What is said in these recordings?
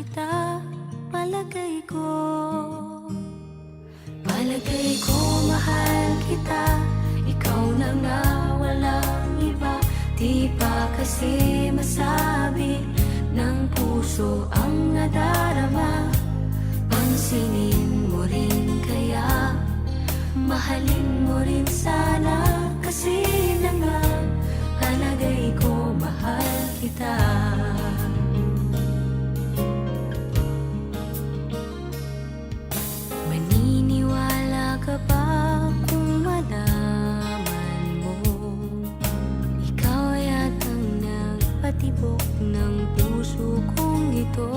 kita, palagay ko. Palagay ko mahal kita, ikaw na nga walang iba. Di pa kasi masabi ng puso ang nadarama. Pansinin mo rin kaya, mahalin mo rin sana. Kasi na nga, palagay ko mahal kita. Maniniwala ka ba kung malaman mo ikaw yatang nagpatibok ng puso kong ito?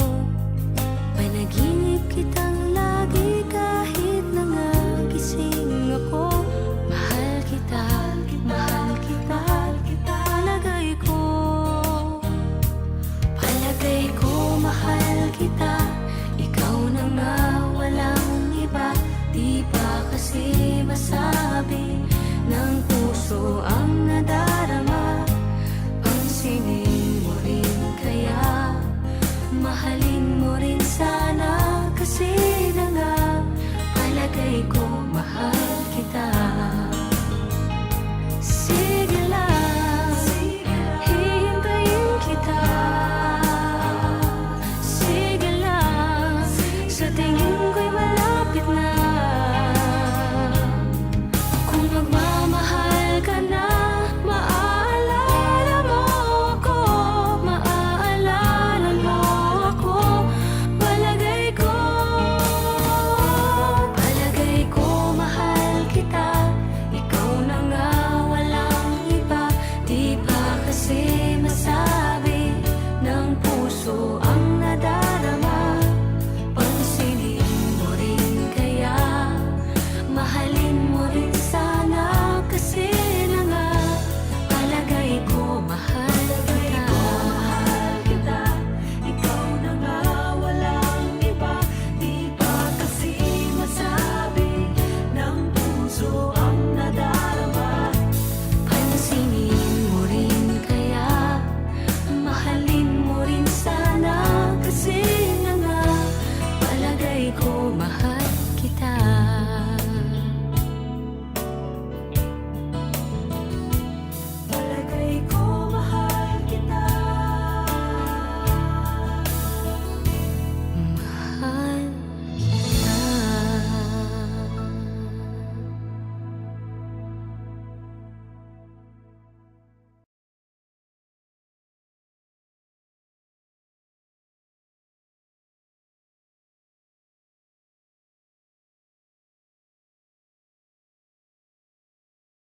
Panaginip kitang lagi kahit nangagising ako. Mahal kita, mahal kita, palagay ko. Palagay ko mahal kita, ikaw na nga walang iba. Di ba kasi masabi ng puso ang nadarama? Pansinin mo rin kaya, mahalin mo rin sana. Kasi